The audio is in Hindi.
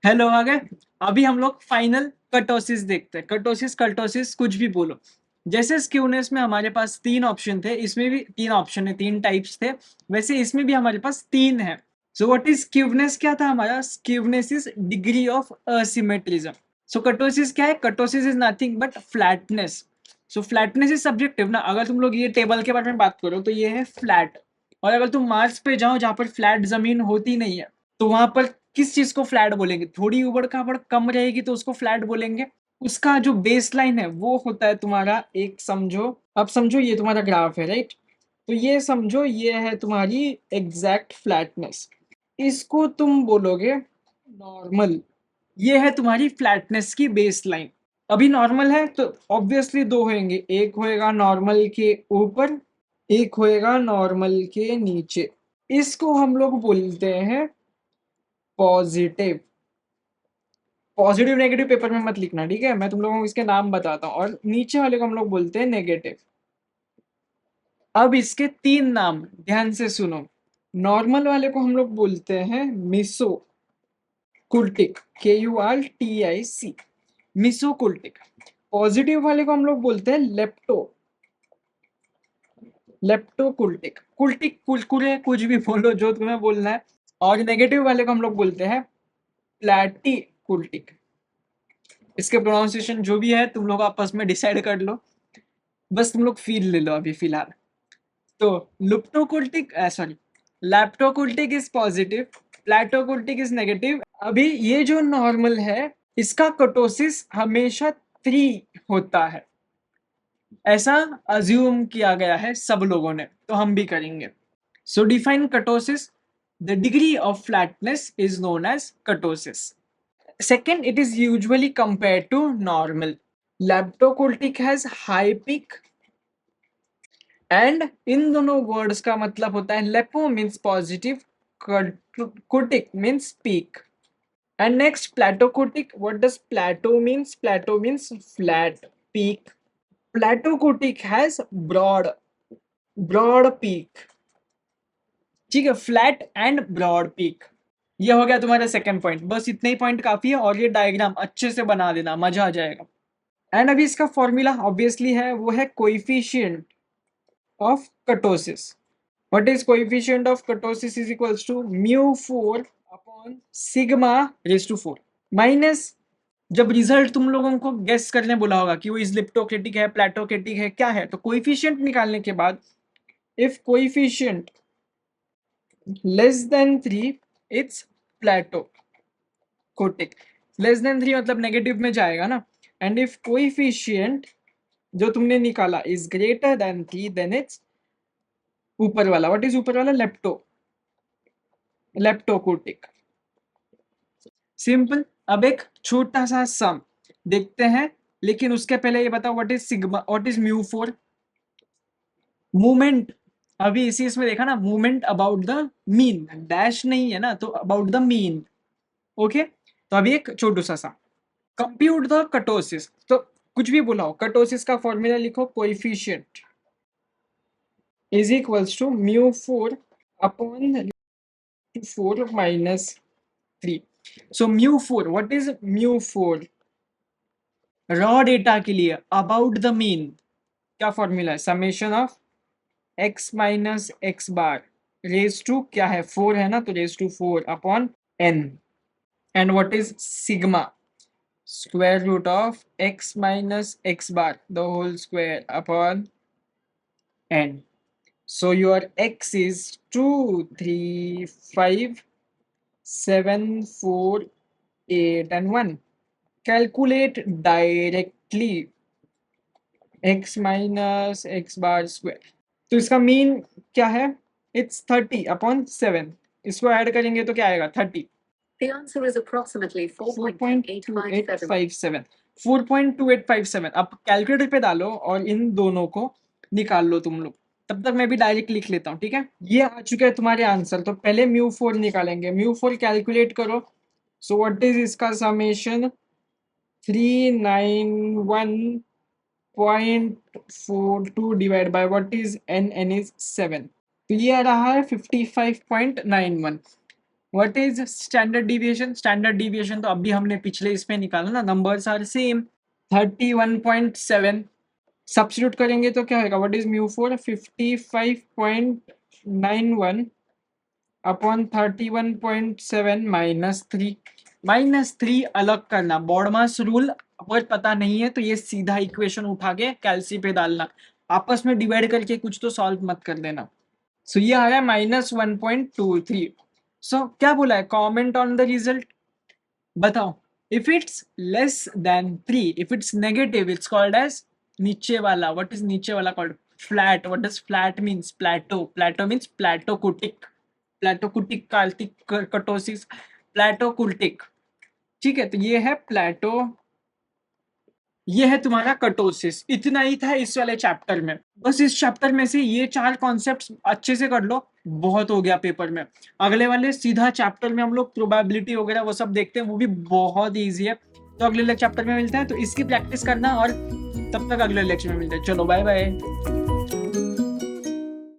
हेलो आ गए। अभी हम लोग फाइनल कर्टोसिस देखते हैं। कर्टोसिस कर्टोसिस कुछ भी बोलो। जैसे स्क्यूनेस में हमारे पास तीन ऑप्शन थे, इसमें भी तीन ऑप्शन है, तीन टाइप्स थे। वैसे इसमें भी हमारे पास तीन है। So what is skewness? क्या था हमारा? Skewness is degree of asymmetrism. So kurtosis क्या है? Kurtosis is nothing but flatness. So flatness is subjective ना। अगर तुम लोग ये टेबल के बारे में बात करो तो ये है फ्लैट। और अगर तुम मार्स पे जाओ जहां पर फ्लैट जमीन होती नहीं है, तो वहां पर किस चीज को फ्लैट बोलेंगे? थोड़ी उबड़ खाबड़ कम रहेगी तो उसको फ्लैट बोलेंगे। उसका जो बेस लाइन है वो होता है तुम्हारा, एक समझो, अब समझो ये तुम्हारा ग्राफ है, राइट? तो ये समझो ये है तुम्हारी एग्जैक्ट फ्लैटनेस। इसको तुम बोलोगे नॉर्मल। ये है तुम्हारी फ्लैटनेस की बेस लाइन। अभी नॉर्मल है तो ऑब्वियसली दो होंगे, एक होएगा नॉर्मल के ऊपर, एक होएगा नॉर्मल के नीचे। इसको हम लोग बोलते हैं पॉजिटिव। पॉजिटिव नेगेटिव पेपर में मत लिखना, ठीक है? मैं तुम लोगों को इसके नाम बताता हूँ। और नीचे वाले को हम लोग बोलते हैं नेगेटिव। अब इसके तीन नाम ध्यान से सुनो। नॉर्मल वाले को हम लोग बोलते हैं मिसोकुल्टिक, KURTIC, मिसोकुल्टिक। पॉजिटिव वाले को हम लोग बोलते हैं लेप्टोकुल्टिक। कुल्टिक कुलकुरे कुछ भी बोलो जो तुम्हें बोलना है। और नेगेटिव वाले को हम लोग बोलते हैं प्लैटीकुल्टिक। इसके प्रोनाउंसिएशन जो भी है तुम लोग आपस में डिसाइड कर लो, बस तुम लोग फील ले लो अभी फिलहाल। तो leptokurtic, sorry, leptokurtic is positive, platykurtic is negative. अभी ये जो नॉर्मल है इसका कर्टोसिस हमेशा 3 होता है, ऐसा अज्यूम किया गया है सब लोगों ने, तो हम भी करेंगे। So define kurtosis. The degree of flatness is known as kurtosis. Second, it is usually compared to normal. Leptokultic has high peak, and इन दोनों वर्ड्स का मतलब होता है lepto means positive, kurtic means peak. And next, platokutic. What does plateau means? Plateau means flat peak. Platokutic has broad peak. ठीक है, फ्लैट एंड ब्रॉड पीक। ये हो गया तुम्हारा सेकंड पॉइंट। बस इतने ही पॉइंट काफी है, और ये डायग्राम अच्छे से बना देना, मजा आ जाएगा। एंड अभी इसका फॉर्मूला ऑब्वियसली है, वो है coefficient of kurtosis. What is coefficient of kurtosis? Is equals to μ4 upon sigma raise to 4 minus, जब रिजल्ट तुम लोगों को गेस करने बोला होगा कि वो इज लिप्टोक्रेटिक है, प्लेटोक्रेटिक है, क्या है, तो कोएफिशिएंट निकालने के बाद if coefficient less than 3 it's platykurtic. Less than 3 मतलब नेगेटिव में जाएगा ना. एंड इफ कोएफिशिएंट जो तुमने निकाला is greater than 3 then it's ऊपर वाला. व्हाट इज ऊपर वाला? लेप्टोकोटिक. सिंपल. अब एक छोटा सा सम देखते हैं, लेकिन उसके पहले ये बताओ what is sigma, what is μ4? Movement. अभी इसी इसमें देखा ना, movement about the mean, dash नहीं है ना, तो अबाउट द मीन. ओके, तो अभी एक छोटू सा कंप्यूट द कर्टोसिस. तो कुछ भी बोला हो, कर्टोसिस का फॉर्मूला लिखो. Coefficient is equals to μ4 upon 4 minus 3. So μ4, what is μ4? Raw data के लिए अबाउट द मीन क्या फॉर्मूला है? Summation of x minus X bar raise to क्या है? 4 है ना, तो raise to 4 upon n. And what is sigma? Square root of x minus X bar the whole square upon n. So your x is 2, 3, 5, 7, 4, 8 and 1. Calculate directly x minus x bar square. तो इसका मीन क्या है? It's 30 upon 7. इसको ऐड करेंगे तो क्या आएगा? 30. The answer is approximately 4.2857. 4.2857. अब कैलकुलेटर पे डालो और इन दोनों को निकाल लो तुम लोग. तब तक मैं भी डायरेक्ट लिख लेता हूँ, ठीक है? ये आ चुके हैं तुम्हारे आंसर. तो पहले μ4 निकालेंगे. μ4 कैलकुलेट करो. सो व्हाट इज इसका summation? 391.42 divide by what is n? n is 7. तो ये आ रहा है 55.91. What is standard deviation? Standard deviation तो अभी हमने पिछले इसमें निकाला ना, नंबर्स आर सेम 31.7 सब्स्टिट्यूट करेंगे तो क्या होगा? What is mu four? 55.91 upon 31.7 -3 अलग करना, बॉडमास रूल अगर पता नहीं है तो ये सीधा इक्वेशन उठा के कैलसी पे डालना, आपस में डिवाइड करके कुछ तो सॉल्व मत कर देना। सो ये आ रहा है -1.23। सो क्या बोला है? कॉमेंट ऑन द रिजल्ट, बताओ। If it's less than 3, if it's negative it's called as नीचे वाला। व्हाट इज नीचे वाला called? Flat. What does flat means? Plateau. Plateau means platykurtic, platykurtic kurtic kurtosis, platykurtic. ठीक है, तो ये है प्लेटो, ये है तुम्हारा कटोसिस। इतना ही था इस वाले चैप्टर में। बस इस चैप्टर में से ये 4 कॉन्सेप्ट्स अच्छे से कर लो, बहुत हो गया पेपर में। अगले वाले सीधा चैप्टर में हम लोग प्रोबेबिलिटी वगैरह वो सब देखते हैं, वो भी बहुत ईजी है। तो अगले चैप्टर में मिलते हैं, तो इसकी प्रैक्टिस करना और तब तक अगले लेक्चर में मिलते हैं। चलो बाय बाय।